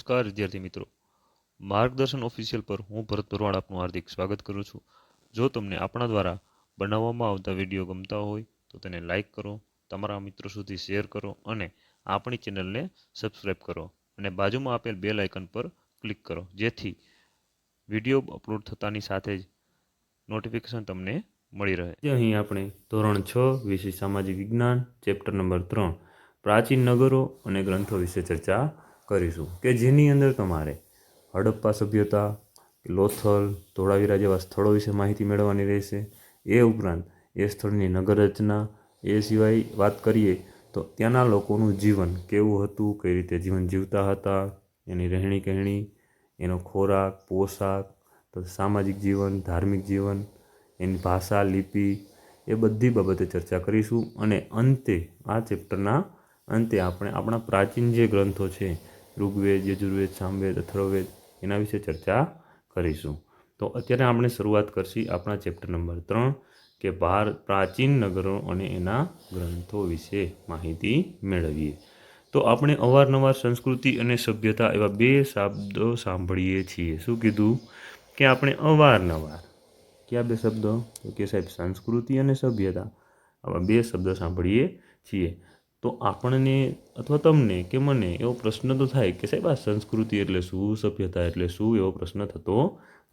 નમસ્કાર વિદ્યાર્થી મિત્રો, માર્ગદર્શન ઓફિશિયલ પર હું ભરત ભરવાડ આપનું હાર્દિક સ્વાગત કરું છું। જો તમને આપણા દ્વારા બનાવવામાં આવતા વિડીયો ગમતા હોય તો તેને લાઈક કરો, તમારા મિત્રો સુધી શેર કરો અને આપણી ચેનલને સબસ્ક્રાઈબ કરો અને બાજુમાં આપેલ બેલ આઇકન પર ક્લિક કરો, જેથી વિડીયો અપલોડ થતાની સાથે જ નોટિફિકેશન તમને મળી રહે। અહીં આપણે ધોરણ 6 વિષય સામાજિક વિજ્ઞાન ચેપ્ટર નંબર 3 પ્રાચીન નગરો અને ગ્રંથો વિશે ચર્ચા કરીશું કે જેની અંદર તમારે હડપ્પા સભ્યતા, લોથલ, ધોળાવીરા જેવા સ્થળો વિશે માહિતી મેળવવાની રહેશે। એ ઉપરાંત એ સ્થળની નગર રચના, એ સિવાય વાત કરીએ તો ત્યાંના લોકોનું જીવન કેવું હતું, કઈ રીતે જીવન જીવતા હતા, એની રહેણી કહેણી, એનો ખોરાક, પોશાક, તો સામાજિક જીવન, ધાર્મિક જીવન, એની ભાષા, લિપિ, એ બધી બાબતે ચર્ચા કરીશું। અને અંતે આ ચેપ્ટરના અંતે આપણે આપણા પ્રાચીન જે ગ્રંથો છે ઋગ્વેદ, યજુર્વેદ, સામવેદ, અથર્વવેદ, એના વિશે ચર્ચા કરીશું। તો અત્યારે આપણે શરૂઆત કરશી આપણા ચેપ્ટર નંબર 3 કે પ્રાચીન નગરો અને એના ગ્રંથો વિશે માહિતી મેળવીએ। તો આપણે અવારનવાર સંસ્કૃતિ અને સભ્યતા એવા બે શબ્દો સાંભળીએ છીએ। શું કીધું કે આપણે અવારનવાર કયા બે શબ્દો? તો કે સાહેબ સંસ્કૃતિ અને સભ્યતા, આવા બે શબ્દો સાંભળીએ છીએ। તો આપણને અથવા તમને કે મને એવો પ્રશ્ન તો થાય કે સાહેબ આ સંસ્કૃતિ એટલે શું, સભ્યતા એટલે શું, એવો પ્રશ્ન થતો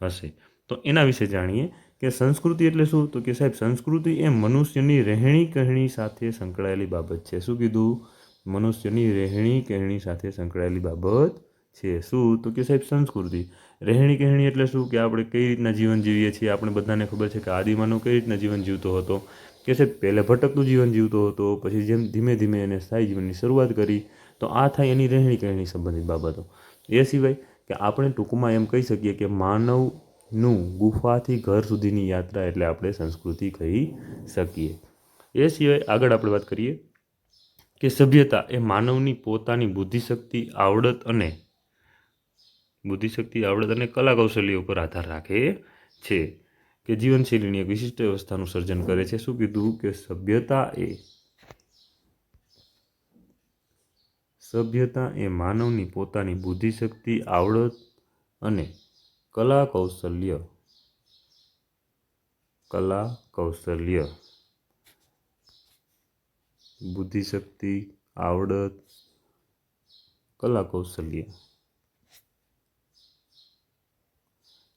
હશે। તો એના વિશે જાણીએ કે સંસ્કૃતિ એટલે શું? તો કે સાહેબ સંસ્કૃતિ એ મનુષ્યની રહેણી કહેણી સાથે સંકળાયેલી બાબત છે। શું કીધું? મનુષ્યની રહેણી કહેણી સાથે સંકળાયેલી બાબત છે। શું? તો કે સાહેબ સંસ્કૃતિ। રહેણી કહેણી એટલે શું? કે આપણે કઈ રીતના જીવન જીવીએ છીએ। આપણે બધાને ખબર છે કે આદિમાનવ કઈ રીતના જીવન જીવતો હતો, કે સાહેબ પહેલે ભટકતું જીવન જીવતો હતો, પછી જેમ ધીમે ધીમે એને સ્થાયી જીવનની શરૂઆત કરી, તો આ થાય એની રહેણી કહેણી સંબંધિત બાબતો। એ સિવાય કે આપણે ટૂંકમાં એમ કહી શકીએ કે માનવનું ગુફાથી ઘર સુધીની યાત્રા એટલે આપણે સંસ્કૃતિ કહી શકીએ। એ સિવાય આગળ આપણે વાત કરીએ કે સભ્યતા એ માનવની પોતાની બુદ્ધિશક્તિ, આવડત અને કલા કૌશલ્ય ઉપર આધાર રાખે છે, કે જીવનશૈલીની એક વિશિષ્ટ વ્યવસ્થાનું સર્જન કરે છે। શું કીધું? કે સભ્યતા એ માનવની પોતાની બુદ્ધિશક્તિ, આવડત અને કલા કૌશલ્ય બુદ્ધિશક્તિ, આવડત, કલા કૌશલ્ય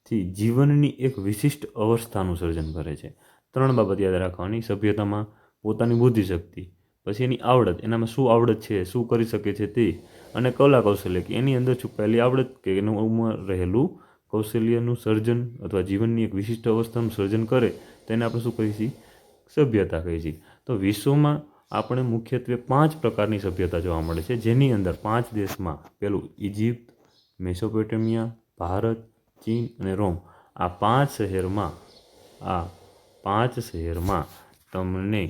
થી જીવનની એક વિશિષ્ટ અવસ્થાનું સર્જન કરે છે। ત્રણ બાબત યાદ રાખવાની: સભ્યતામાં પોતાની બુદ્ધિશક્તિ, પછી એની આવડત, એનામાં શું આવડત છે, શું કરી શકે છે તે, અને કલા કૌશલ્ય કે એની અંદર છુપાયેલી આવડત કે એનું રહેલું કૌશલ્યનું સર્જન અથવા જીવનની એક વિશિષ્ટ અવસ્થાનું સર્જન કરે તેને આપણે શું કહીએ છીએ? સભ્યતા કહીએ છીએ। તો વિશ્વમાં આપણે મુખ્યત્વે 5 પ્રકારની સભ્યતા જોવા મળે છે, જેની અંદર 5 દેશમાં પેલું ઇજિપ્ત, મેસોપોટેમિયા, ભારત, ચીન અને રોમ, આ 5 શહેરમાં તમને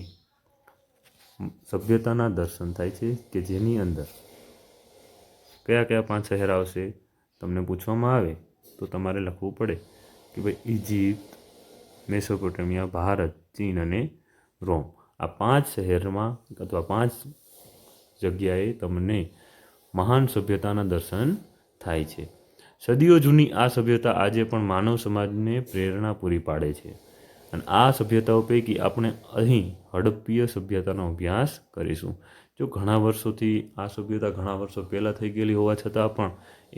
સભ્યતાના દર્શન થાય છે, કે જેની અંદર કયા કયા 5 શહેર આવશે તમને પૂછવામાં આવે તો તમારે લખવું પડે કે ભાઈ ઇજિપ્ત, મેસોપોટેમિયા, ભારત, ચીન અને રોમ, આ 5 શહેરમાં અથવા 5 જગ્યાએ તમને મહાન સભ્યતાના દર્શન થાય છે। સદીઓ જૂની આ સભ્યતા આજે પણ માનવ સમાજને પ્રેરણા પૂરી પાડે છે। અને આ સભ્યતાઓ પૈકી આપણે અહીં હડપ્પીય સભ્યતાનો અભ્યાસ કરીશું। જો ઘણા વર્ષોથી આ સભ્યતા ઘણા વર્ષો પહેલાં થઈ ગયેલી હોવા છતાં પણ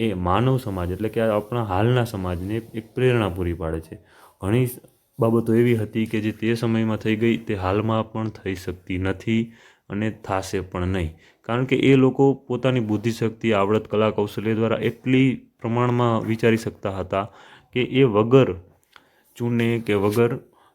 એ માનવ સમાજ એટલે કે આપણા હાલના સમાજને એક પ્રેરણા પૂરી પાડે છે। ઘણી બાબતો એવી હતી કે જે તે સમયમાં થઈ ગઈ તે હાલમાં પણ થઈ શકતી નથી અને થશે પણ નહીં, કારણ કે એ લોકો પોતાની બુદ્ધિશક્તિ, આવડત, કલા કૌશલ્ય દ્વારા એટલી પ્રમાણમાં વિચારી શકતા હતા કે એ વગર ચૂને કે વગર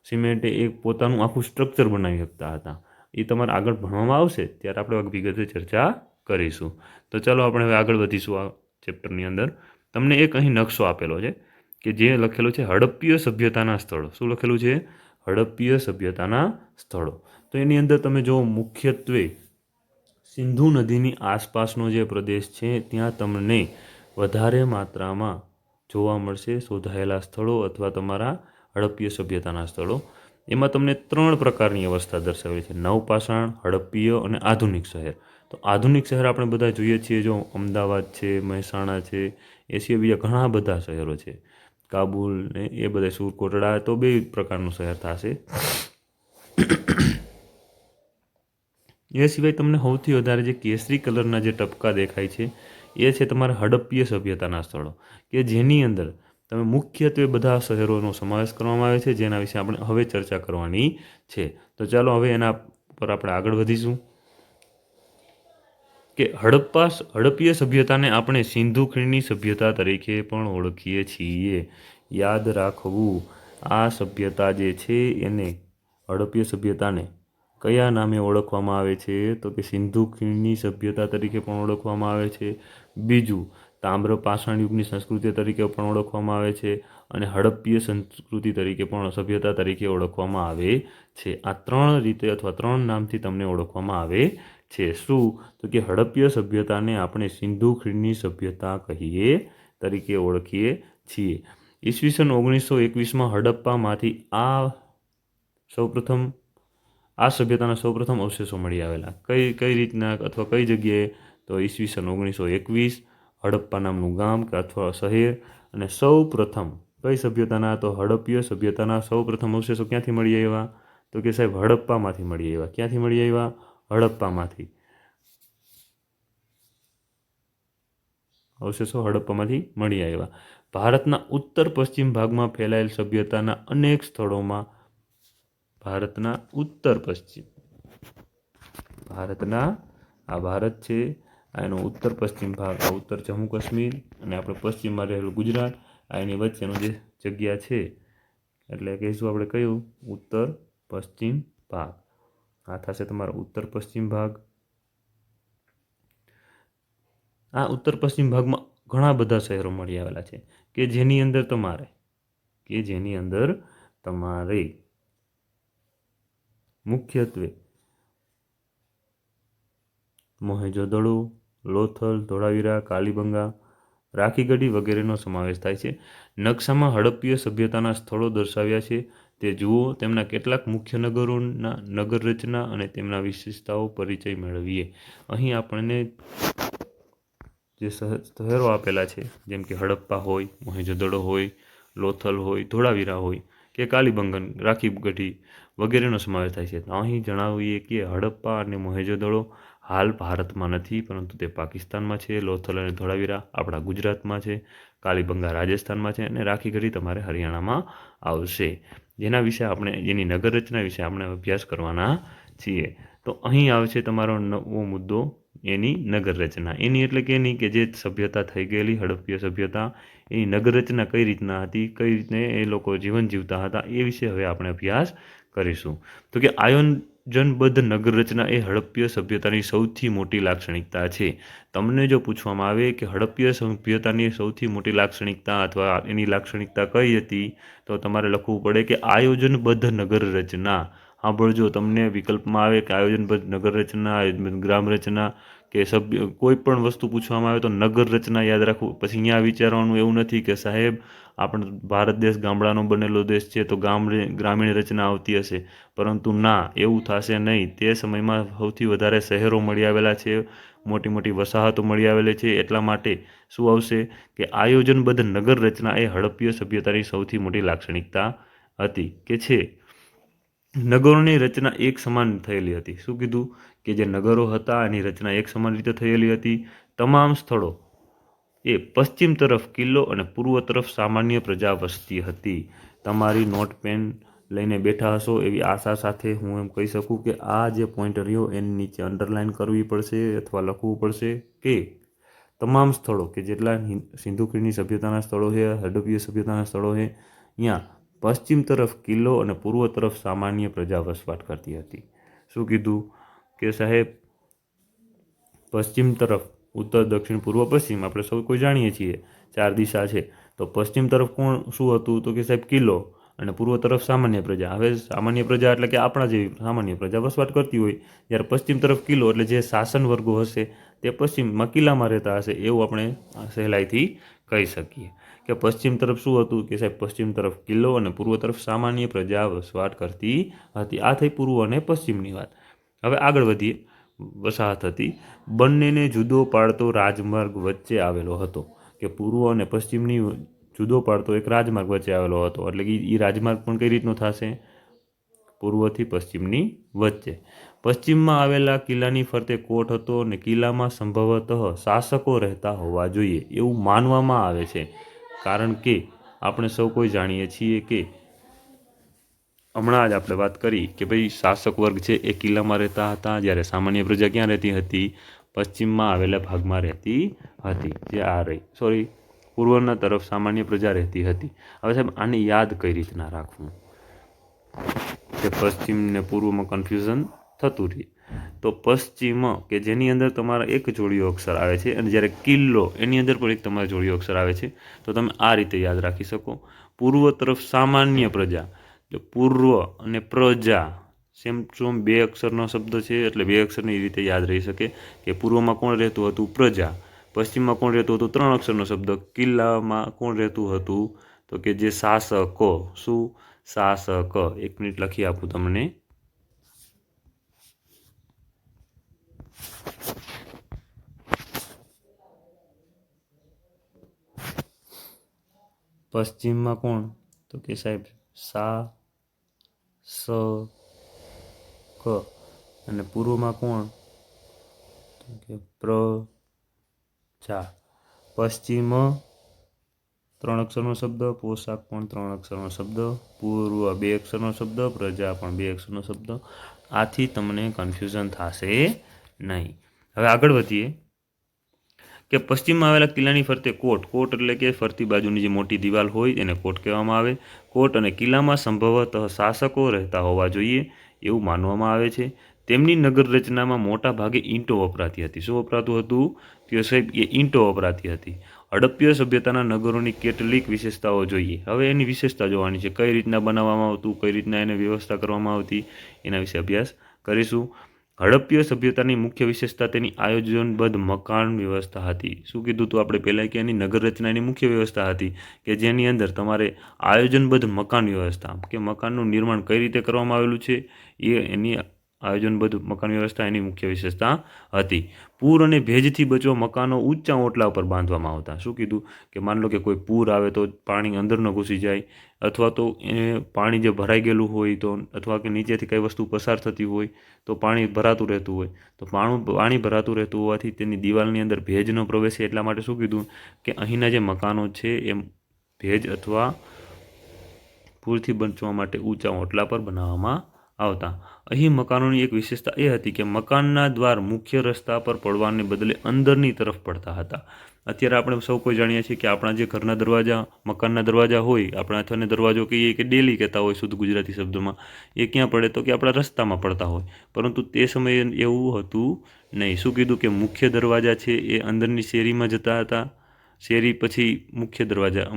સિમેન્ટે એ પોતાનું આખું સ્ટ્રક્ચર બનાવી શકતા હતા। એ તમારે આગળ ભણવામાં આવશે ત્યારે આપણે વિગતે ચર્ચા કરીશું। તો ચાલો આપણે હવે આગળ વધીશું આ ચેપ્ટરની અંદર। તમને એક અહીં નકશો આપેલો છે કે જે લખેલું છે હડપ્પીય સભ્યતાના સ્થળો। શું લખેલું છે? હડપ્પીય સભ્યતાના સ્થળો। તો એની અંદર તમે જો મુખ્યત્વે સિંધુ નદીની આસપાસનો જે પ્રદેશ છે ત્યાં તમને વધારે માત્રામાં જોવા મળશે શોધાયેલા સ્થળો અથવા તમારા હડપ્પીય સભ્યતાના સ્થળો। એમાં તમને 3 પ્રકારની અવસ્થા દર્શાવેલી છે: નવપાષાણ, હડપ્પીય અને આધુનિક શહેર। તો આધુનિક શહેર આપણે બધા જોઈએ છીએ, જો અમદાવાદ છે, મહેસાણા છે, એ સિવાય બીજા ઘણા બધા શહેરો છે, કાબુલ ને એ બધા, સુરકોટડા, તો બે પ્રકારનું શહેર થશે. એ સિવાય તમને સૌથી વધારે જે કેસરી કલરના જે ટપકા દેખાય છે એ છે તમારા હડપ્પીય સભ્યતાના સ્થળો, કે જેની અંદર તમે મુખ્યત્વે બધા શહેરોનો સમાવેશ કરવામાં આવે છે, જેના વિશે આપણે હવે ચર્ચા કરવાની છે. તો ચાલો હવે એના પર આપણે આગળ વધીશું. કે હડપ્પીય સભ્યતાને આપણે સિંધુ ખીણની સભ્યતા તરીકે પણ ઓળખીએ છીએ. યાદ રાખવું, આ સભ્યતા જે છે એને, હડપ્પીય સભ્યતાને કયા નામે ઓળખવામાં આવે છે? તો કે સિંધુ ખીણની સભ્યતા તરીકે પણ ઓળખવામાં આવે છે. બીજું, તામ્ર પાષાણ યુગની સંસ્કૃતિ તરીકે પણ ઓળખવામાં આવે છે, અને હડપ્પીય સંસ્કૃતિ તરીકે પણ, સભ્યતા તરીકે ઓળખવામાં આવે છે. આ 3 રીતે અથવા 3 નામથી તમને ઓળખવામાં આવે છે. શું? તો કે હડપ્પીય સભ્યતાને આપણે સિંધુ ખીણની સભ્યતા કહીએ તરીકે ઓળખીએ છીએ. ઈસવીસન 1921માં હડપ્પામાંથી આ સભ્યતાના સૌપ્રથમ અવશેષો મળી આવેલા. કઈ રીતના અથવા કઈ જગ્યાએ? તો ઈસવીસન 1921, હડપ્પા નામનું ગામ કે અથવા શહેર. અને સૌપ્રથમ કઈ સભ્યતાના? તો હડપ્પીય સભ્યતાના સૌપ્રથમ અવશેષો ક્યાંથી મળી આવ્યા? તો કે સાહેબ હડપ્પામાંથી મળી આવ્યા. ક્યાંથી મળી આવ્યા? હડપ્પામાંથી. અવશેષો હડપ્પામાંથી મળી આવ્યા. ભારતના ઉત્તર પશ્ચિમ ભાગમાં ફેલાયેલ સભ્યતાના અનેક સ્થળોમાં, ભારતના ઉત્તર પશ્ચિમ, આ ભારત છે, આ એનો ઉત્તર પશ્ચિમ ભાગ, આ ઉત્તર જમ્મુ કાશ્મીર અને આપણે પશ્ચિમમાં રહેલું ગુજરાત, આ એની વચ્ચેનો જે જગ્યા છે, એટલે કહીશું આપણે કયું? ઉત્તર પશ્ચિમ ભાગ. આ થશે તમારો ઉત્તર પશ્ચિમ ભાગ. આ ઉત્તર પશ્ચિમ ભાગમાં ઘણા બધા શહેરો મળી આવેલા છે, કે જેની અંદર તમારે મુખ્યત્વે મોહેંજો-દડો, લોથલ, ધોળાવીરા, કાલીબંગા, રાખીગઢી વગેરેનો સમાવેશ થાય છે. નકશામાં હડપ્પીય સભ્યતાના સ્થળો દર્શાવ્યા છે, તે જુઓ. તેમના કેટલાક મુખ્ય નગરોના નગર રચના અને તેમના વિશેષતાઓ પરિચય મેળવીએ. અહીં આપણને જે શહેરો આપેલા છે, જેમ કે હડપ્પા હોય, મોહેંજો-દડો હોય, લોથલ હોય, ધોળાવીરા હોય કે કાલીબંગન, રાખીગઢી વગેરેનો સમાવેશ થાય છે. તો અહીં જણાવીએ કે હડપ્પા અને મોહેંજો-દડો હાલ ભારતમાં નથી, પરંતુ તે પાકિસ્તાનમાં છે. લોથલ અને ધોળાવીરા આપણા ગુજરાતમાં છે. કાલીબંગા રાજસ્થાનમાં છે, અને રાખીગઢી તમારે હરિયાણામાં આવશે. જેની નગર રચના વિશે આપણે અભ્યાસ કરવાના છીએ. તો અહીં આવશે તમારો નવો મુદ્દો, એની નગર રચના. એની એટલે કે એની કે જે સભ્યતા થઈ ગયેલી હડપ્પીય સભ્યતા, એની નગર રચના કઈ રીતના હતી, કઈ રીતને એ લોકો જીવન જીવતા હતા, એ વિશે હવે આપણે અભ્યાસ કરીશું. તો કે આયોજનબદ્ધ નગર રચના એ હડપ્પીય સભ્યતાની સૌથી મોટી લાક્ષણિકતા છે. તમને જો પૂછવામાં આવે કે હડપ્પીય સભ્યતાની સૌથી મોટી લાક્ષણિકતા અથવા એની લાક્ષણિકતા કઈ હતી, તો તમારે લખવું પડે કે આયોજનબદ્ધ નગર રચના. સાંભળજો, તમને વિકલ્પમાં આવે કે આયોજનબદ્ધ નગર રચના, આયોજનબદ્ધ ગ્રામ રચના કે કોઈ પણ વસ્તુ પૂછવામાં આવે તો નગર રચના યાદ રાખવું. પછી અહીંયા વિચારવાનું એવું નથી કે સાહેબ આપણો ભારત દેશ ગામડાનો બનેલો દેશ છે, તો ગ્રામીણ રચના આવતી હશે, પરંતુ ના, એવું થશે નહીં. તે સમયમાં સૌથી વધારે શહેરો મળી આવેલા છે, મોટી મોટી વસાહતો મળી આવેલી છે. એટલા માટે શું આવશે કે આયોજનબદ્ધ નગર રચના એ હડપ્પીય સભ્યતાની સૌથી મોટી લાક્ષણિકતા હતી, કે છે. નગરોની રચના એક સમાન થયેલી હતી. શું કીધું? કે જે નગરો હતા એની રચના એક સમાન રીતે થયેલી હતી. તમામ સ્થળો એ પશ્ચિમ તરફ કિલ્લો અને પૂર્વ તરફ સામાન્ય પ્રજા વસતી હતી. તમારી નોટ પેન લઈને બેઠા હશો એવી આશા સાથે હું એમ કહી શકું કે આ જે પોઈન્ટ રહ્યો એની નીચે અંડરલાઈન કરવી પડશે અથવા લખવું પડશે કે તમામ સ્થળો કે જેટલા સિંધુ ખીણની સભ્યતાના સ્થળો છે, હડપ્પીય સભ્યતાના સ્થળો છે, અહીંયા પશ્ચિમ તરફ કિલ્લો અને પૂર્વ તરફ સામાન્ય પ્રજા વસવાટ કરતી હતી. શું કીધું? કે સાહેબ પશ્ચિમ તરફ, ઉત્તર, દક્ષિણ, પૂર્વ, પશ્ચિમ, આપણે સૌ કોઈ જાણીએ છીએ 4 દિશા છે. તો પશ્ચિમ તરફ શું હતું? તો કે સાહેબ કિલ્લો, અને પૂર્વ તરફ સામાન્ય પ્રજા. હવે સામાન્ય પ્રજા એટલે કે આપણા જેવી સામાન્ય પ્રજા વસવાટ કરતી હોય, જ્યારે પશ્ચિમ તરફ કિલ્લો એટલે જે શાસન વર્ગો હશે તે પશ્ચિમમાં કિલ્લામાં રહેતા હશે, એવું આપણે સહેલાઈથી કહી શકીએ. કે પશ્ચિમ તરફ શું હતું? કે સાહેબ પશ્ચિમ તરફ કિલ્લો અને પૂર્વ તરફ સામાન્ય પ્રજા વસવાટ કરતી હતી. આ થઈ પૂર્વ અને પશ્ચિમની વાત. હવે આગળ વધીએ. વસાહત હતી, બંનેને જુદો પાડતો રાજમાર્ગ વચ્ચે આવેલો હતો. કે પૂર્વ અને પશ્ચિમની જુદો પાડતો એક રાજમાર્ગ વચ્ચે આવેલો હતો. એટલે કે એ રાજમાર્ગ પણ કઈ રીતનો થશે? પૂર્વથી પશ્ચિમની વચ્ચે. પશ્ચિમમાં આવેલા કિલ્લાની ફરતે કોટ હતો અને કિલ્લામાં સંભવતઃ શાસકો રહેતા હોવા જોઈએ એવું માનવામાં આવે છે. કારણ કે આપણે સૌ કોઈ જાણીએ છીએ કે હમણાં જ આપણે વાત કરી કે ભાઈ શાસક વર્ગ છે એ કિલ્લામાં રહેતા હતા, જ્યારે સામાન્ય પ્રજા ક્યાં રહેતી હતી? પશ્ચિમમાં આવેલા ભાગમાં રહેતી હતી, જે આ રહી પૂર્વના તરફ સામાન્ય પ્રજા રહેતી હતી. હવે સાહેબ આને યાદ કઈ રીતના રાખવું કે પશ્ચિમ ને પૂર્વમાં કન્ફ્યુઝન થતું રહે? તો પશ્ચિમ કે જેની અંદર તમારા એક જોડિયો અક્ષર આવે છે અને જ્યારે કિલ્લો એની અંદર પણ એક તમારા જોડિયો અક્ષર આવે છે, તો તમે આ રીતે યાદ રાખી શકો. પૂર્વ તરફ સામાન્ય પ્રજા, પૂર્વ અને પ્રજા સેમ ટુ બે અક્ષરનો શબ્દ છે, એટલે બે અક્ષરની રીતે યાદ રહી શકે કે પૂર્વમાં કોણ રહેતું હતું? પ્રજા. પશ્ચિમમાં કોણ રહેતું હતું? 3 અક્ષરનો શબ્દ. કિલ્લામાં કોણ રહેતું હતું? તો કે જે શાસકો. શું? શાસક. 1 મિનિટ લખી આપું તમને. પશ્ચિમમાં કોણ? તો કે સાહેબ શાસક. અને પૂર્વમાં કોણ? તો કે પ્રજા. પશ્ચિમ 3 અક્ષરનો શબ્દ, પોશાક પણ 3 અક્ષરનો શબ્દ, પૂર્વ 2 અક્ષરનો શબ્દ, પ્રજા પણ 2 અક્ષરનો શબ્દ. આથી તમને કન્ફ્યુઝન થશે નહીં. હવે આગળ વધીએ કે પશ્ચિમમાં આવેલા કિલ્લાની ફરતે કોટ. કોટ એટલે કે ફરતી બાજુની જે મોટી દિવાલ હોય એને કોટ કહેવામાં આવે. કોટ અને કિલ્લામાં સંભવતઃ શાસકો રહેતા હોવા જોઈએ એવું માનવામાં આવે છે. તેમની નગર રચનામાં મોટા ભાગે ઈંટો વપરાતી હતી. શું વપરાતું હતું? તો સાહેબ એ ઈંટો વપરાતી હતી. હડપ્પીય સભ્યતાના નગરોની કેટલીક વિશેષતાઓ જોઈએ. હવે એની વિશેષતા જોવાની છે. કઈ રીતના બનાવવામાં આવતું, કઈ રીતના એને વ્યવસ્થા કરવામાં આવતી, એના વિશે અભ્યાસ કરીશું. હડપ્પીય સભ્યતાની મુખ્ય વિશેષતા તેની આયોજનબદ્ધ મકાન વ્યવસ્થા હતી. શું કીધું હતું આપણે પહેલાં? કે એની નગર રચનાની મુખ્ય વ્યવસ્થા હતી કે જેની અંદર તમારે આયોજનબદ્ધ મકાન વ્યવસ્થા, કે મકાનનું નિર્માણ કઈ રીતે કરવામાં આવેલું છે એ એની આયોજનબદ્ધ મકાન વ્યવસ્થા એની મુખ્ય વિશેષતા હતી. પૂર અને ભેજથી બચવા મકાનો ઊંચા ઓટલા ઉપર બાંધવામાં આવતા. શું કીધું? કે માન લો કે કોઈ પૂર આવે તો પાણી અંદર ન ઘૂસી જાય, અથવા તો એ પાણી જે ભરાઈ ગયેલું હોય તો, અથવા કે નીચેથી કઈ વસ્તુ પસાર થતી હોય તો પાણી ભરાતું રહેતું હોય, તો પાણી ભરાતું રહેતું હોવાથી તેની દિવાલની અંદર ભેજ ન પ્રવેશે એટલા માટે શું કીધું? કે અહીંના જે મકાનો છે એ ભેજ અથવા પૂરથી બચવા માટે ઊંચા ઓટલા પર બનાવવામાં આવતા. અહીં મકાનોની એક વિશેષતા એ હતી કે મકાનના દ્વાર મુખ્ય રસ્તા પર પડવાને બદલે અંદરની તરફ પડતા હતા. અત્યારે આપણે સૌ કોઈ જાણીએ છીએ કે આપણા જે ઘરના દરવાજા, મકાનના દરવાજા હોય, આપણા અથવાને દરવાજો કહીએ કે ડેલી કહેતા હોય શુદ્ધ ગુજરાતી શબ્દમાં, એ ક્યાં પડે? તો કે આપણા રસ્તામાં પડતા હોય. પરંતુ તે સમયે એવું હતું નહીં. શું કીધું? કે મુખ્ય દરવાજા છે એ અંદરની શેરીમાં જતા હતા. શેરી પછી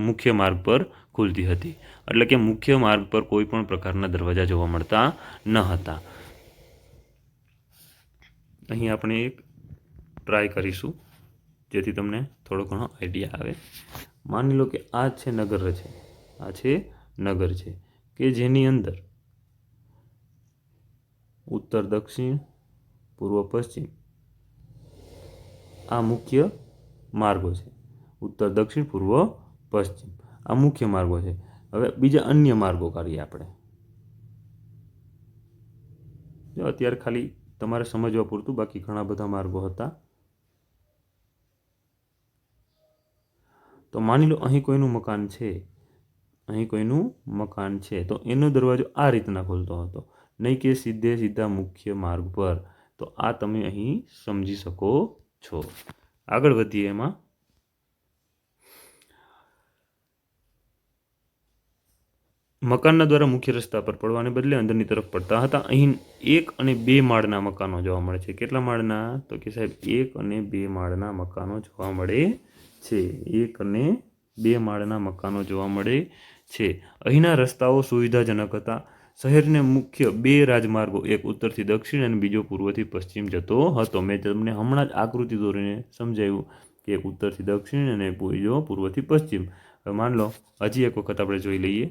મુખ્ય માર્ગ પર ખુલતી હતી. એટલે કે મુખ્ય માર્ગ પર કોઈ પણ પ્રકારના દરવાજા જોવા મળતા ન હતા. અહીં આપણે એક ટ્રાય કરીશું જેથી તમને થોડો ઘણો આઈડિયા આવે. માની લો કે આ છે નગર છે, આ છે નગર છે કે જેની અંદર ઉત્તર દક્ષિણ, પૂર્વ પશ્ચિમ આ મુખ્ય માર્ગો છે. ઉત્તર દક્ષિણ, પૂર્વ પશ્ચિમ આ મુખ્ય માર્ગો છે. હવે બીજા અન્ય માર્ગો કરીએ આપણે. જો અત્યારે ખાલી તમારે સમજવા પૂરતું, બાકી ઘણા બધા માર્ગો હતા. તો માની લો અહીં કોઈનું મકાન છે, અહીં કોઈનું મકાન છે તો એનો દરવાજો આ રીતના ખુલતો હતો, નહીં કે સીધા મુખ્ય માર્ગ પર. તો આ તમે અહીં સમજી શકો છો. આગળ વધીએ. એમાં મકાનના દ્વારા મુખ્ય રસ્તા પર પડવાને બદલે અંદરની તરફ પડતા હતા. અહીં 1 અને 2 માળના મકાનો જોવા મળે છે. કેટલા માળના? તો કે સાહેબ 1 અને 2 માળના મકાનો જોવા મળે છે. 1 અને 2 માળના મકાનો જોવા મળે છે. અહીંના રસ્તાઓ સુવિધાજનક હતા. શહેરને મુખ્ય 2 રાજમાર્ગો, એક ઉત્તરથી દક્ષિણ અને બીજો પૂર્વથી પશ્ચિમ જતો હતો. મેં તમને હમણાં જ આકૃતિ દોરીને સમજાવ્યું કે એક ઉત્તરથી દક્ષિણ અને બીજો પૂર્વથી પશ્ચિમ. હવે માન લો હજી એક વખત આપણે જોઈ લઈએ.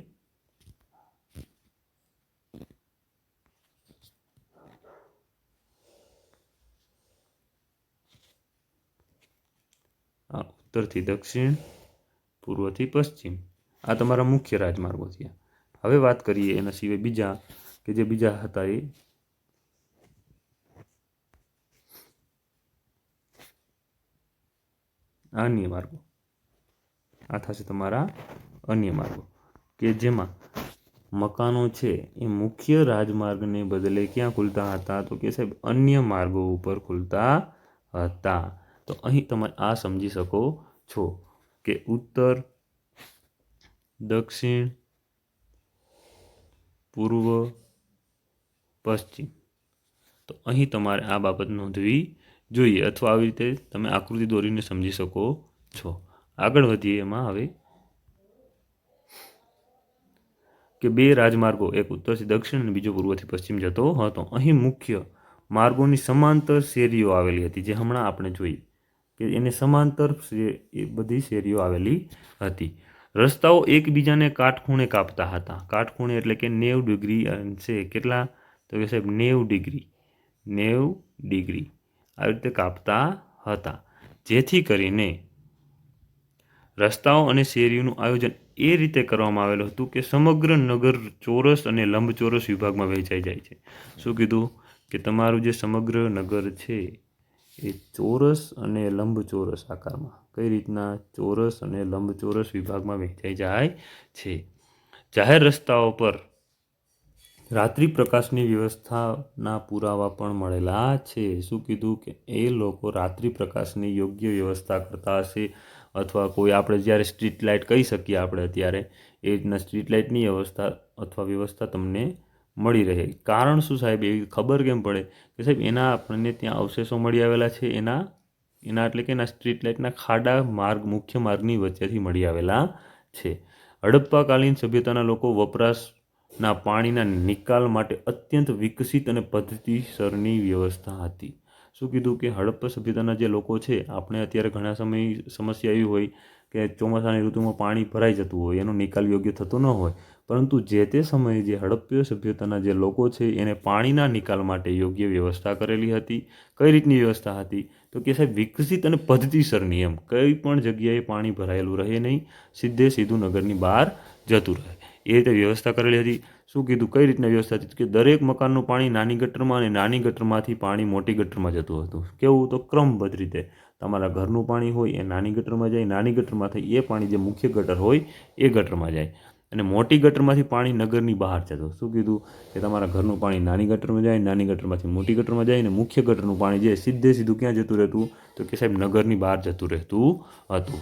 ઉત્તરથી દક્ષિણ, પૂર્વથી પશ્ચિમ. આ તમારા મુખ્ય રાજમાર્ગો થયા. હવે વાત કરીએ એના સિવાય બીજા કે જે બીજા હતા એ અન્ય માર્ગો. આ થશે તમારા અન્ય માર્ગો કે જેમાં મકાનો છે એ મુખ્ય રાજમાર્ગને બદલે ક્યાં ખુલતા હતા? તો કે સાહેબ અન્ય માર્ગો ઉપર ખુલતા હતા. તો અહીં તમે આ સમજી શકો છો કે ઉત્તર, દક્ષિણ, પૂર્વ, પશ્ચિમ. તો અહીં તમારે આ બાબત નોંધવી જોઈએ અથવા આવી રીતે તમે આકૃતિ દોરીને સમજી શકો છો. આગળ વધીએ એમાં હવે કે બે રાજમાર્ગો, એક ઉત્તરથી દક્ષિણ અને બીજો પૂર્વથી પશ્ચિમ જતો હતો. અહીં મુખ્ય માર્ગોની સમાંતર શેરીઓ આવેલી હતી, જે હમણાં આપણે જોઈ કે એને સમાંતર એ બધી શેરીઓ આવેલી હતી. રસ્તાઓ એકબીજાને કાટખૂણે કાપતા હતા. કાટખૂણે એટલે કે 90 ડિગ્રી અંશે. કેટલા? તો કે સાહેબ 90 ડિગ્રી. 90 ડિગ્રી આવી રીતે કાપતા હતા, જેથી કરીને રસ્તાઓ અને શેરીઓનું આયોજન એ રીતે કરવામાં આવેલું હતું કે સમગ્ર નગર ચોરસ અને લંબચોરસ વિભાગમાં વહેંચાઈ જાય છે. શું કીધું? કે તમારું જે સમગ્ર નગર છે એ ચોરસ અને લંબચોરસ આકારમાં, કઈ રીતના? ચોરસ અને લંબચોરસ વિભાગમાં વહેંચાઈ જાય છે. જાહેર રસ્તાઓ પર રાત્રિ પ્રકાશની વ્યવસ્થાના પુરાવા પણ મળેલા છે. શું કીધું? કે એ લોકો રાત્રિ પ્રકાશની યોગ્ય વ્યવસ્થા કરતા હશે, અથવા કોઈ આપણે જ્યારે સ્ટ્રીટ લાઇટ કહી શકીએ આપણે અત્યારે એ રીતના સ્ટ્રીટ લાઇટની વ્યવસ્થા તમને મળી રહે. કારણ શું સાહેબ? એવી ખબર કેમ પડે? કે સાહેબ એના આપણને ત્યાં અવશેષો મળી આવેલા છે. એના એટલે કે એના સ્ટ્રીટ લાઇટના ખાડા મુખ્ય માર્ગની વચ્ચેથી મળી આવેલા છે. હડપ્પાકાલીન સભ્યતાના લોકો વપરાશના પાણીના નિકાલ માટે અત્યંત વિકસિત અને પદ્ધતિસરની વ્યવસ્થા હતી. શું કીધું? કે હડપ્પા સભ્યતાના જે લોકો છે, આપણે અત્યારે ઘણા સમસ્યા એવી હોય કે ચોમાસાની ઋતુમાં પાણી ભરાઈ જતું હોય, એનો નિકાલ યોગ્ય થતો ન હોય, પરંતુ જે તે સમયે જે હડપ્પા સભ્યતાના જે લોકો છે એને પાણીના નિકાલ માટે યોગ્ય વ્યવસ્થા કરેલી હતી. કઈ રીતની વ્યવસ્થા હતી? તો કે સાહેબ વિકસિત અને પદ્ધતિસરની. એમ કઈ પણ જગ્યાએ પાણી ભરાયેલું રહે નહીં, સીધું નગરની બહાર જતું રહે, એ રીતે વ્યવસ્થા કરેલી હતી. શું કીધું? કઈ રીતના વ્યવસ્થા હતી? કે દરેક મકાનનું પાણી નાની ગટરમાં અને નાની ગટરમાંથી પાણી મોટી ગટરમાં જતું હતું. કેવું? તો ક્રમબદ્ધ રીતે. તમારા ઘરનું પાણી હોય એ નાની ગટરમાં જાય, નાની ગટરમાંથી એ પાણી જે મુખ્ય ગટર હોય એ ગટરમાં જાય, અને મોટી ગટરમાંથી પાણી નગરની બહાર જતું. શું કીધું? કે તમારા ઘરનું પાણી નાની ગટરમાં જાય, નાની ગટરમાંથી મોટી ગટરમાં જાય, અને મુખ્ય ગટરનું પાણી જે સીધું ક્યાં જતું રહેતું? તો કે સાહેબ નગરની બહાર જતું રહેતું હતું.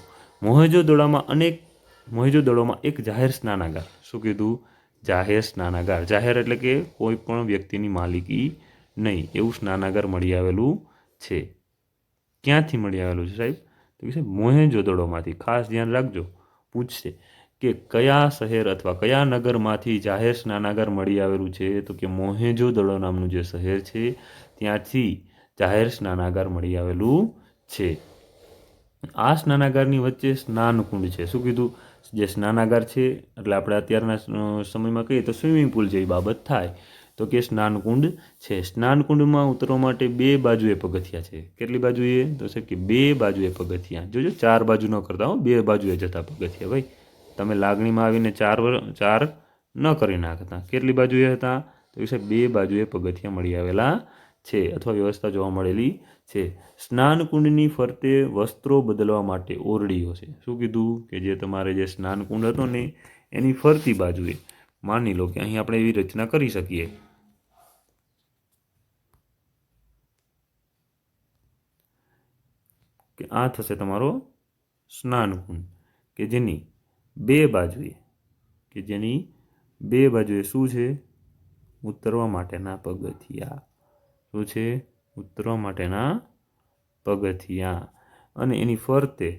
મોહેંજો-દડોમાં એક જાહેર સ્નાનાગાર. શું કીધું? જાહેર સ્નાનાગાર. જાહેર એટલે કે કોઈ પણ વ્યક્તિની માલિકી નહીં એવું સ્નાનાગાર મળી આવેલું છે. ક્યાંથી મળી આવેલું છે સાહેબ? તો કે સાહેબ મોહેંજો-દડોમાંથી. ખાસ ધ્યાન રાખજો, પૂછશે કે કયા શહેર અથવા કયા નગરમાંથી જાહેર સ્નાનાગાર મળી આવેલું છે? તો કે મોહેંજો-દડો નામનું જે શહેર છે ત્યાંથી જાહેર સ્નાનાગાર મળી આવેલું છે. આ સ્નાનાગારની વચ્ચે સ્નાનકુંડ છે. શું કીધું? જે સ્નાનાગાર છે એટલે આપણે અત્યારના સમયમાં કહીએ તો સ્વિમિંગ પુલ જેવી બાબત થાય, તો કે સ્નાનકુંડ છે. સ્નાનકુંડમાં ઉતરવા માટે 2 બાજુએ પગથિયા છે. કેટલી બાજુએ? તો સાહેબ કે 2 બાજુએ પગથિયા. જોજો 4 બાજુ ન કરતા હો, 2 બાજુએ જતા પગથિયા. ભાઈ તમે લાગણીમાં આવીને ચાર ન કરી નાખતા. કેટલી બાજુએ હતા? તો સાહેબ 2 બાજુએ પગથિયા મળી આવેલા છે અથવા વ્યવસ્થા જોવા મળેલી છે. સ્નાનકુંડની ફરતે વસ્ત્રો બદલવા માટે ઓરડીઓ છે. શું કીધું? કે જે તમારે જે સ્નાનકુંડ હતો ને એની ફરતી બાજુએ માની લો કે અહીં આપણે એવી રચના કરી શકીએ કે આ થશે તમારો સ્નાનકુંડ કે જેની 2 બાજુએ શું છે? ઉતરવા માટેના પગથિયા. શું છે? ઉતરવા માટેના પગથિયા. અને એની ફરતે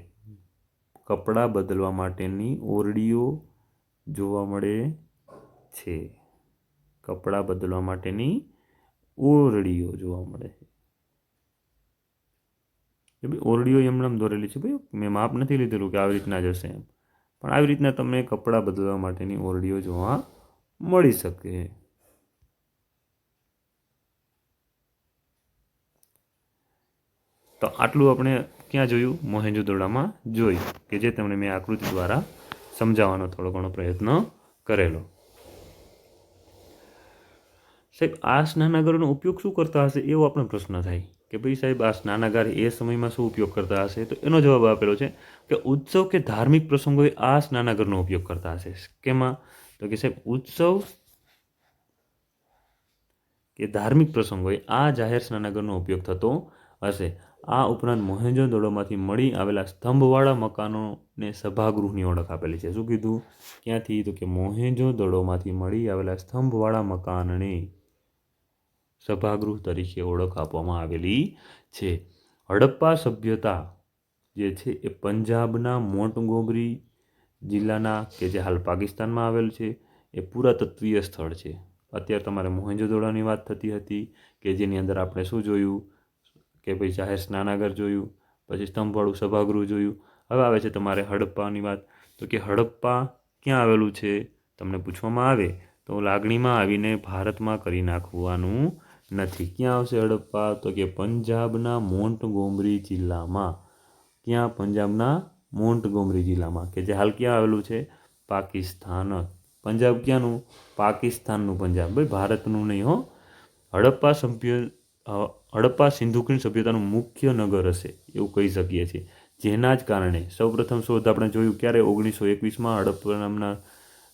કપડાં બદલવા માટેની ઓરડીઓ જોવા મળે છે. કપડાં બદલવા માટેની ઓરડીઓ જોવા મળે છે. ઓરડીઓ એમને દોરેલી છે. ભાઈ મેં માપ નથી લીધેલું કે આવી રીતના જશે એમ, પણ આવી રીતના તમને કપડાં બદલવા માટેની ઓરડીઓ જોવા મળી શકે. તો આટલું આપણે ક્યાં જોયું? મોહેંજો-દડોમાં જોયું, કે જે તમને મેં આકૃતિ દ્વારા સમજાવવાનો થોડો ઘણો પ્રયત્ન કરેલો. સાહેબ આ સ્નાનાગારનો ઉપયોગ શું કરતા હશે એવો આપણો પ્રશ્ન થાય કે ભાઈ સાહેબ આ સ્નાનાગાર એ સમયમાં શું ઉપયોગ કરતા હશે? તો એનો જવાબ આપેલો છે કે ઉત્સવ કે ધાર્મિક પ્રસંગોએ આ સ્નાનાગારનો ઉપયોગ કરતા હશે. કેમાં? તો કે સાહેબ ઉત્સવ કે ધાર્મિક પ્રસંગોએ આ જાહેર સ્નાનાગારનો ઉપયોગ થતો હશે. આ ઉપરાંત મોહેંજો-દડોમાંથી મળી આવેલા સ્તંભવાળા મકાનોને સભાગૃહની ઓળખ આપેલી છે. શું કીધું? ક્યાંથી? તો કે મોહેંજો-દડોમાંથી મળી આવેલા સ્તંભવાળા મકાનને સભાગૃહ તરીકે ઓળખ આપવામાં આવેલી છે. હડપ્પા સભ્યતા જે છે એ પંજાબના મોન્ટગોમરી જિલ્લાના, કે જે હાલ પાકિસ્તાનમાં આવેલ છે, એ પુરાતત્વીય સ્થળ છે. અત્યારે તમારે મોહેંજો-દડોની વાત થતી હતી કે જેની અંદર આપણે શું જોયું કે ભાઈ જાહેર સ્નાનાગાર જોયું, પછી સ્તંભવાળું સભાગૃહ જોયું. હવે આવે છે તમારે હડપ્પાની વાત. તો કે હડપ્પા ક્યાં આવેલું છે? તમને પૂછવામાં આવે તો લાગણીમાં આવીને ભારતમાં કરી નાખવાનું નથી. ક્યાં આવશે હડપ્પા? તો કે પંજાબના મોન્ટગોમરી જિલ્લામાં. ક્યાં? પંજાબના મોન્ટગોમરી જિલ્લામાં, કે જે હાલ ક્યાં આવેલું છે? પાકિસ્તાન. પંજાબ ક્યાંનું? પાકિસ્તાનનું પંજાબ, ભાઈ ભારતનું નહીં હો. હડપ્પા સિંધુ ખીણ સભ્યતાનું મુખ્ય નગર હશે એવું કહી શકીએ છીએ. જેના જ કારણે સૌપ્રથમ શોધ આપણે જોયું ક્યારે? 1921માં હડપ્પા નામના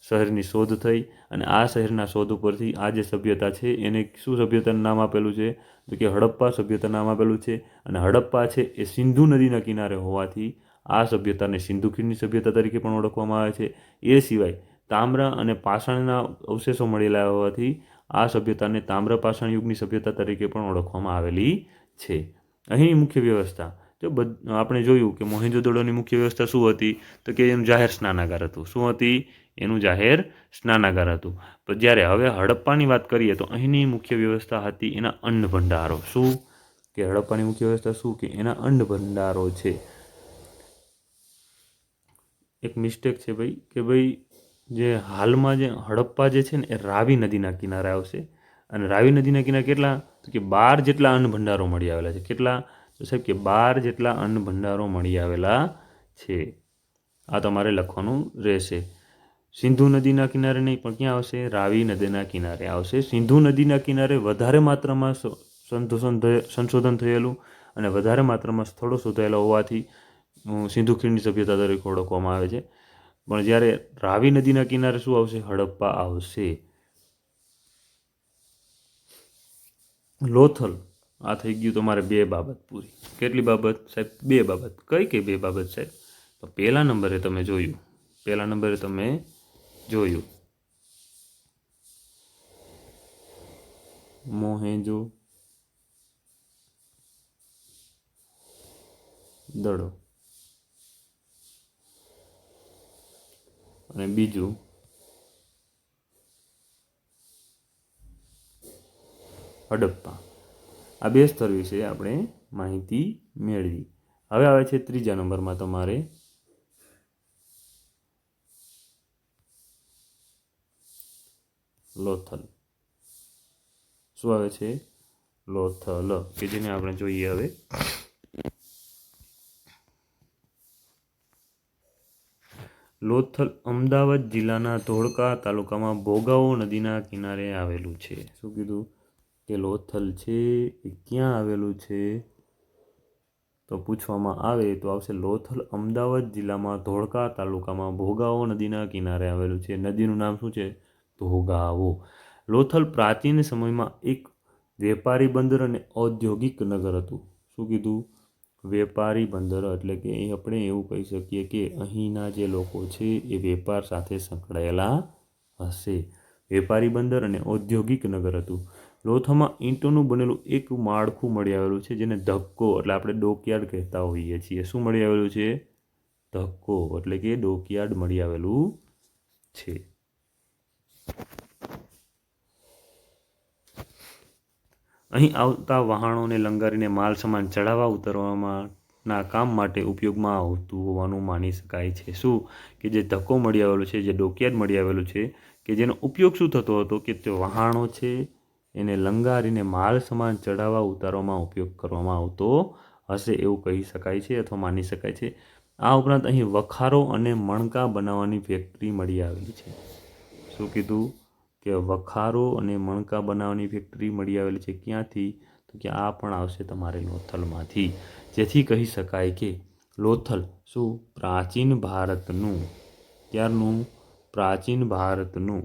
શહેરની શોધ થઈ, અને આ શહેરના શોધ ઉપરથી આ જે સભ્યતા છે એને શું સભ્યતાનું નામ આપેલું છે? તો કે હડપ્પા સભ્યતા નામ આપેલું છે. અને હડપ્પા છે એ સિંધુ નદીના કિનારે હોવાથી આ સભ્યતાને સિંધુ ખીણની સભ્યતા તરીકે પણ ઓળખવામાં આવે છે. એ સિવાય તામ્ર અને પાષાણના અવશેષો મળેલા હોવાથી આ સભ્યતાને તામ્ર પાષાણ યુગની સભ્યતા તરીકે પણ ઓળખવામાં આવેલી છે. અહીંની મુખ્ય વ્યવસ્થા જો આપણે જોયું કે મોહેંજો-દડોની મુખ્ય વ્યવસ્થા શું હતી? તો કે એનું જાહેર સ્નાનાગાર હતું. શું હતી? એનું જાહેર સ્નાનાગાર હતું. પણ જ્યારે હવે હડપ્પાની વાત કરીએ તો અહીંની મુખ્ય વ્યવસ્થા હતી એના અન્ન ભંડારો. શું? કે હડપ્પાની મુખ્ય વ્યવસ્થા શું? કે એના અન્ન ભંડારો છે. એક મિસ્ટેક છે ભાઈ, કે ભાઈ જે હાલમાં જે હડપ્પા જે છે ને એ રાવી નદીના કિનારે આવશે. અને રાવી નદીના કિનારે કેટલા? તો કે 12 જેટલા અન્ન ભંડારો મળી આવેલા છે. કેટલા? તો સાહેબ કે 12 જેટલા અન્ન ભંડારો મળી આવેલા છે. આ તમારે લખવાનું રહેશે. સિંધુ નદીના કિનારે નહીં, પણ ક્યાં આવશે? રાવી નદીના કિનારે આવશે. સિંધુ નદીના કિનારે વધારે માત્રામાં સંશોધન થયેલું અને વધારે માત્રામાં સ્થળો શોધાયેલા હોવાથી સિંધુ ખીણની સભ્યતા તરીકે ઓળખવામાં આવે છે. પણ જ્યારે રાવી નદીના કિનારે શું આવશે? હડપ્પા આવશે. લોથલ. આ થઈ ગયું તમારે 2 બાબત પૂરી. કેટલી બાબત સાહેબ? 2 બાબત. કઈ 2 બાબત સાહેબ? તો પહેલા નંબરે તમે જોયું મોહેંજો-દડો, અને બીજું હડપ્પા. આ 2 સ્થળ વિશે આપણે માહિતી મેળવી. હવે આવે છે ત્રીજા નંબરમાં તમારે લોથલ. શું આવે છે? લોથલ, કે જેને આપણે જોઈએ હવે. લોથલ અમદાવાદ જિલ્લાના ધોળકા તાલુકામાં ભોગાવો નદીના કિનારે આવેલું છે. શું કીધું? કે લોથલ છે એ ક્યાં આવેલું છે? તો પૂછવામાં આવે તો આવશે લોથલ અમદાવાદ જિલ્લામાં ધોળકા તાલુકામાં ભોગાવો નદીના કિનારે આવેલું છે. નદીનું નામ શું છે? ભોગાવો. લોથલ પ્રાચીન સમયમાં એક વેપારી બંદર અને ઔદ્યોગિક નગર હતું. શું કીધું? વેપારી બંદર, એટલે કે આપણે એવું કહી શકીએ કે અહીંના જે લોકો છે એ વેપાર સાથે સંકળાયેલા હશે. વેપારી બંદર અને ઔદ્યોગિક નગર હતું. લોથલમાં ઈંટોનું બનેલું એક માળખું મળી આવેલું છે જેને ધક્કો, એટલે આપણે ડોકયાર્ડ કહેતા હોઈએ છીએ. શું મળી આવેલું છે? ધક્કો, એટલે કે ડોકયાર્ડ મળી આવેલું છે. અહીં આવતા વાહનોને લંગારીને માલ સામાન ચડાવવા ઉતારવાના કામ માટે ઉપયોગમાં આવતું હોવાનું માની શકાય છે. શું? કે જે ધક્કો મળી આવેલો છે, જે ડોકયાર્ડ મળી આવેલું છે, કે જેનો ઉપયોગ શું થતો હતો? કે તે વાહનો છે એને લંગારીને માલ સામાન ચડાવવા ઉતારવામાં ઉપયોગ કરવામાં આવતો હશે એવું કહી શકાય છે અથવા માની શકાય છે. આ ઉપરાંત અહીં વખારો અને મણકા બનાવવાની ફેક્ટરી મળી આવેલી છે. શું કીધું કે વખારો અને મણકા બનાવવાની ફેક્ટરી મળી આવેલી છે. ક્યાંથી? તો કે આ પણ આવશે તમારે લોથલમાંથી. જેથી કહી શકાય કે લોથલ શું પ્રાચીન ભારતનું ત્યારનું પ્રાચીન ભારતનું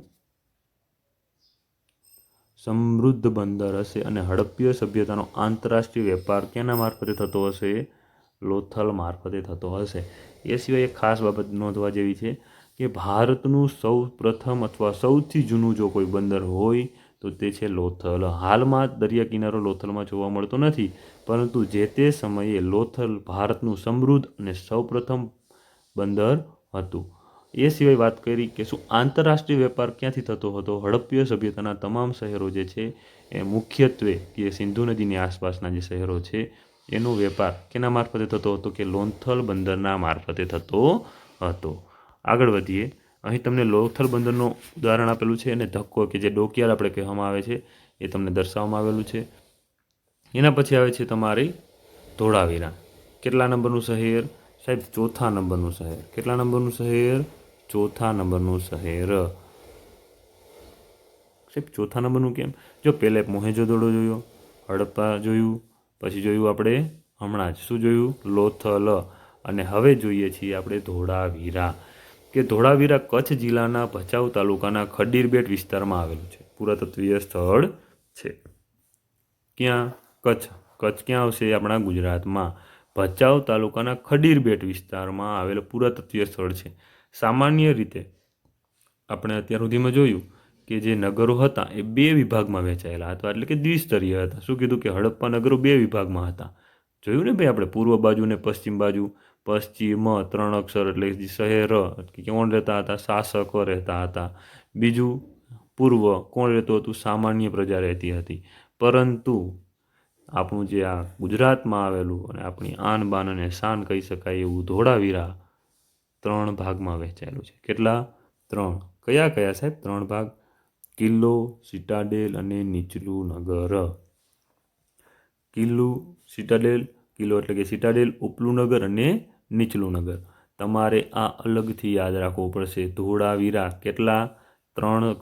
સમૃદ્ધ બંદર હશે અને હડપ્પીય સભ્યતાનો આંતરરાષ્ટ્રીય વેપાર કેના મારફતે થતો હશે? લોથલ મારફતે થતો હશે. એ સિવાય એક ખાસ બાબત નોંધવા જેવી છે કે ભારતનું સૌ પ્રથમ અથવા સૌથી જૂનું જો કોઈ બંદર હોય તો તે છે લોથલ. હાલમાં દરિયા કિનારો લોથલમાં જોવા મળતો નથી, પરંતુ જે તે સમયે લોથલ ભારતનું સમૃદ્ધ અને સૌપ્રથમ બંદર હતું. એ સિવાય વાત કરી કે શું આંતરરાષ્ટ્રીય વેપાર ક્યાંથી થતો હતો? હડપ્પીય સભ્યતાના તમામ શહેરો જે છે એ મુખ્યત્વે કે સિંધુ નદીની આસપાસના જે શહેરો છે એનો વેપાર કેના મારફતે થતો હતો? કે લોથલ બંદરના મારફતે થતો હતો. આગળ વધીએ. અહીં તમને લોથલ બંદરનું ઉદાહરણ આપેલું છે અને ધક્કો કે જે ડોકિયાર આપણે કહેવામાં આવે છે એ તમને દર્શાવવામાં આવેલું છે. એના પછી આવે છે તમારી ધોળાવીરા. કેટલા નંબરનું શહેર? સાહેબ ચોથા નંબરનું શહેર. કેટલા નંબરનું શહેર? ચોથા નંબરનું શહેર. સાહેબ ચોથા નંબરનું કેમ? જો પહેલે મોહેંજો-દડો જોયો, હડપ્પા જોયું, પછી જોયું આપણે હમણાં જ શું જોયું? લોથલ. અને હવે જોઈએ છીએ આપણે ધોળાવીરા. કે ધોળાવીરા કચ્છ જિલ્લાના ભચાઉ તાલુકાના ખડીરબેટ વિસ્તારમાં આવેલું છે. પુરાતત્વીય સ્થળ છે. ક્યાં? કચ્છ. કચ્છ ક્યાં આવશે? આપણા ગુજરાતમાં. ભચાઉ તાલુકાના ખડીરબેટ વિસ્તારમાં આવેલું પુરાતત્વીય સ્થળ છે. સામાન્ય રીતે આપણે અત્યાર સુધીમાં જોયું કે જે નગરો હતા એ બે વિભાગમાં વહેંચાયેલા હતા, એટલે કે દ્વિસ્તરીય હતા. શું કીધું? કે હડપ્પા નગરો બે વિભાગમાં હતા. જોયું ને ભાઈ આપણે પૂર્વ બાજુ ને પશ્ચિમ બાજુ. પશ્ચિમ 3 અક્ષર એટલે શહેર કોણ રહેતા હતા? શાસકો રહેતા હતા. બીજું પૂર્વ કોણ રહેતું હતું? સામાન્ય પ્રજા રહેતી હતી. પરંતુ આપણું જે આ ગુજરાતમાં આવેલું અને આપણી આન બાન અને શાન કહી શકાય એવું ધોળાવીરા 3 ભાગમાં વહેંચાયેલું છે. કેટલા? 3. કયા કયા સાહેબ 3 ભાગ? કિલ્લો, સિટાડેલ અને નીચલું નગર. કિલ્લો એટલે કે સિટાડેલ, ઉપલું નગર અને નીચલું નગર. તમારે આ અલગથી યાદ રાખવું પડશે. ધોળાવીરા કેટલા? 3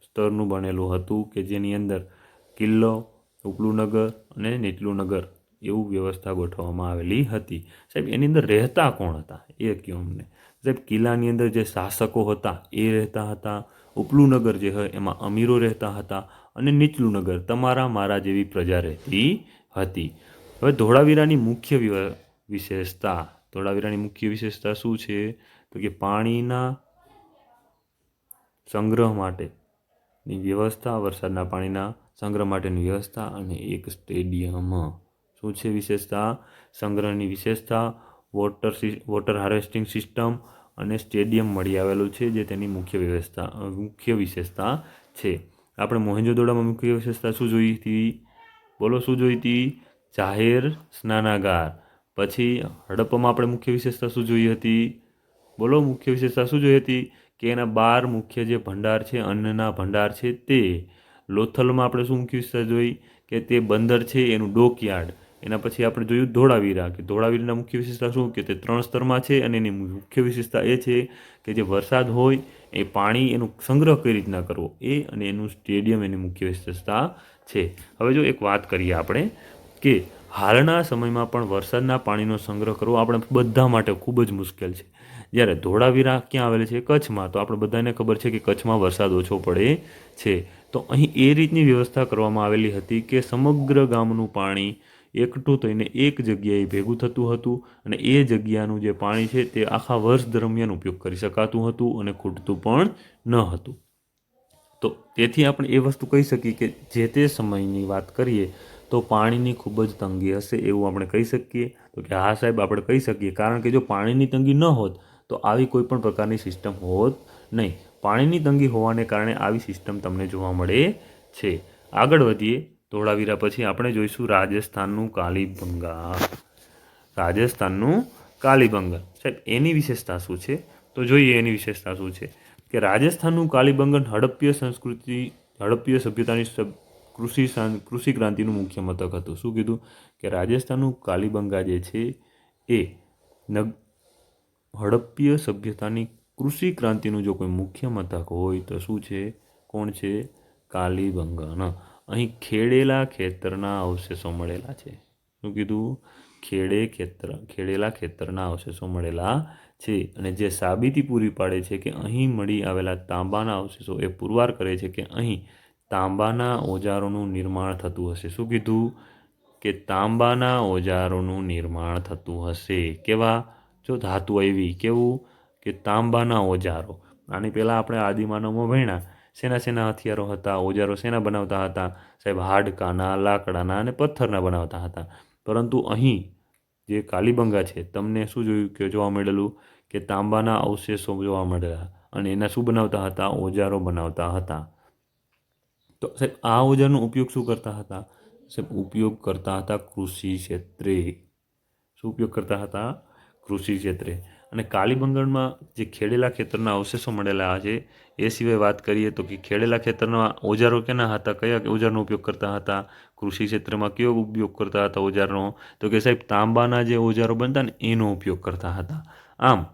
સ્તરનું બનેલું હતું કે જેની અંદર કિલ્લો, ઉપલું નગર અને નીચલું નગર એવું વ્યવસ્થા ગોઠવવામાં આવેલી હતી. સાહેબ એની અંદર રહેતા કોણ હતા એ કહો અમને. સાહેબ કિલ્લાની અંદર જે શાસકો હતા એ રહેતા હતા. ઉપલું નગર જે હોય એમાં અમીરો રહેતા હતા અને નીચલું નગર તમારા મારા જેવી પ્રજા રહેતી હતી. હવે ધોળાવીરાની મુખ્ય વિશેષતા શું છે? તો કે પાણીના સંગ્રહ માટેની વ્યવસ્થા, વરસાદના પાણીના સંગ્રહ માટેની વ્યવસ્થા અને એક સ્ટેડિયમ. શું છે વિશેષતા? સંગ્રહની વિશેષતા, વોટર હાર્વેસ્ટિંગ સિસ્ટમ અને સ્ટેડિયમ મળી આવેલું છે જે તેની મુખ્ય વિશેષતા છે. આપણે મોહેંજો-દડોમાં મુખ્ય વિશેષતા શું જોઈ હતી? બોલો શું જોઈ હતી? જાહેર સ્નાનાગાર. પછી હડપ્પામાં આપણે મુખ્ય વિશેષતા શું જોઈ હતી? બોલો મુખ્ય વિશેષતા શું જોઈ હતી? કે એના 12 મુખ્ય જે ભંડાર છે, અન્નના ભંડાર છે તે. લોથલમાં આપણે શું મુખ્ય વિશેષતા જોઈ? કે તે બંદર છે એનું ડોકયાર્ડ. એના પછી આપણે જોયું ધોળાવીરા કે ધોળાવીરાના મુખ્ય વિશેષતા શું? કે તે 3 સ્તરમાં છે અને એની મુખ્ય વિશેષતા એ છે કે જે વરસાદ હોય એ પાણી એનું સંગ્રહ કઈ રીતના કરવો એ અને એનું સ્ટેડિયમ એની મુખ્ય વિશેષતા છે. હવે જો એક વાત કરીએ આપણે કે હાલના સમયમાં પણ વરસાદના પાણીનો સંગ્રહ કરવો આપણે બધા માટે ખૂબ જ મુશ્કેલ છે. જ્યારે ધોળાવીરા ક્યાં આવેલ છે? કચ્છમાં. તો આપણે બધાને ખબર છે કે કચ્છમાં વરસાદ ઓછો પડે છે. તો અહીં એ રીતની વ્યવસ્થા કરવામાં આવેલી હતી કે સમગ્ર ગામનું પાણી એકઠું થઈને એક જગ્યાએ ભેગું થતું હતું અને એ જગ્યાનું જે પાણી છે તે આખા વર્ષ દરમિયાન ઉપયોગ કરી શકાતું હતું અને ખૂટતું પણ ન હતું. તો તેથી આપણે એ વસ્તુ કહી શકીએ કે જે તે સમયની વાત કરીએ તો પાણીની ખૂબ જ તંગી હશે એવું આપણે કહી શકીએ. તો કે હા સાહેબ આપણે કહી શકીએ, કારણ કે જો પાણીની તંગી ન હોત તો આવી કોઈ પણ પ્રકારની સિસ્ટમ હોત નહીં. પાણીની તંગી હોવાને કારણે આવી સિસ્ટમ તમને જોવા મળે છે. આગળ વધીએ. ધોળાવીરા પછી આપણે જોઈશું રાજસ્થાનનું કાલીબંગન. સાહેબ એની વિશેષતા શું છે? તો જોઈએ એની વિશેષતા શું છે કે રાજસ્થાનનું કાલીબંગન હડપ્પીય સભ્યતાની કૃષિ ક્રાંતિનું મુખ્ય મથક હતું. શું કીધું કે રાજસ્થાનનું કાલીબંગા જે છે એ હડપ્પીય સભ્યતાની કૃષિ ક્રાંતિનું જો કોઈ મુખ્ય મથક હોય તો શું છે? કોણ છે? કાલીબંગન. અહીં ખેડેલા ખેતરના અવશેષો મળેલા છે. શું કીધું? ખેડેલા ખેતરના અવશેષો મળેલા છે. અને જે સાબિતી પૂરી પાડે છે કે અહીં મળી આવેલા તાંબાના અવશેષો એ પુરવાર કરે છે કે અહીં તાંબાના ઓજારોનું નિર્માણ થતું હશે. શું કીધું? કે તાંબાના ઓજારોનું નિર્માણ થતું હશે. કેવા? જો ધાતુ એવી. કેવું? કે તાંબાના ઓજારો. આની પહેલાં આપણે આદિમાનવમાં ભણ્યા શેના હથિયારો હતા, ઓજારો શેના બનાવતા હતા? સાહેબ હાડકાના, લાકડાના અને પથ્થરના બનાવતા હતા. પરંતુ અહીં જે કાલીબંગા છે તમને શું જોયું કે જોવા મળેલું કે તાંબાના અવશેષો જોવા મળેલા અને એના શું બનાવતા હતા? ઓજારો બનાવતા હતા. તો સાહેબ આ ઓજારનો ઉપયોગ શું કરતા હતા? સાહેબ ઉપયોગ કરતા હતા કૃષિ ક્ષેત્રે. શું ઉપયોગ કરતા હતા? કૃષિ ક્ષેત્રે. અને કાલીબંગનમાં જે ખેડેલા ખેતરના અવશેષો મળેલા છે એ સિવાય વાત કરીએ તો કે ખેડેલા ખેતરના ઓજારો કેના હતા? કયા ઓજારનો ઉપયોગ કરતા હતા? કૃષિ ક્ષેત્રમાં કયો ઉપયોગ કરતા હતા ઓજારનો? તો કે સાહેબ તાંબાના જે ઓજારો બનતા ને એનો ઉપયોગ કરતા હતા. આમ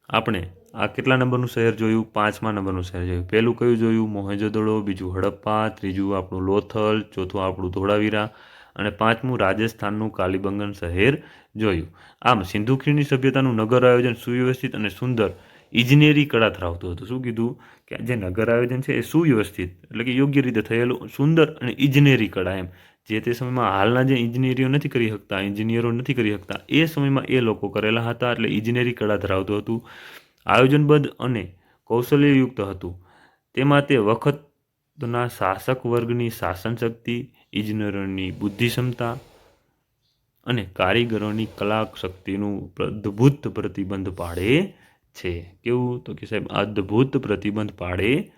આપણે આ કેટલા નંબરનું શહેર જોયું? 5મા નંબરનું શહેર જોયું. પહેલું કયું જોયું? મોહેંજો-દડો. બીજું હડપ્પા. ત્રીજું આપણું લોથલ. ચોથું આપણું ધોળાવીરા. અને 5મું રાજસ્થાનનું કાલીબંગન શહેર જોયું. આમ સિંધુ ખીણની સભ્યતાનું નગર આયોજન સુવ્યવસ્થિત અને સુંદર ઇજનેરી કળા ધરાવતું હતું. શું કીધું? કે જે નગર આયોજન છે એ સુવ્યવસ્થિત એટલે કે યોગ્ય રીતે થયેલું, સુંદર અને ઇજનેરી કળા એમ. જે તે સમયમાં હાલના જે ઇજનેરીઓ નથી કરી શકતા, એન્જિનિયરો નથી કરી શકતા, એ સમયમાં એ લોકો કરેલા હતા. એટલે ઇજનેરી કળા ધરાવતું હતું. આયોજનબદ્ધ અને કૌશલ્યયુક્ત હતું. તેમાં તે વખતના શાસક વર્ગની શાસન શક્તિ, ઇજનેરોની બુદ્ધિ ક્ષમતા અને કારીગરોની કલા શક્તિનું અદ્ભુત પ્રતિબંધ પાડે છે. કેવું? તો કે સાહેબ અદ્ભુત પ્રતિબંધ પાડે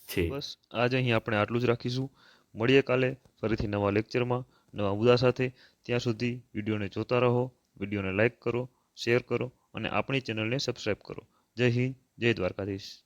છે. બસ આજ અહીં આપણે આટલું જ રાખીશું. મળીએ કાલે ફરીથી નવા લેક્ચરમાં નવા મુદ્દા સાથે. ત્યાં સુધી વિડીયોને જોતા રહો, વિડીયોને લાઇક કરો, શેર કરો અને આપણી ચેનલને સબસ્ક્રાઈબ કરો. જય હિન્દ, જય દ્વારકાધીશ.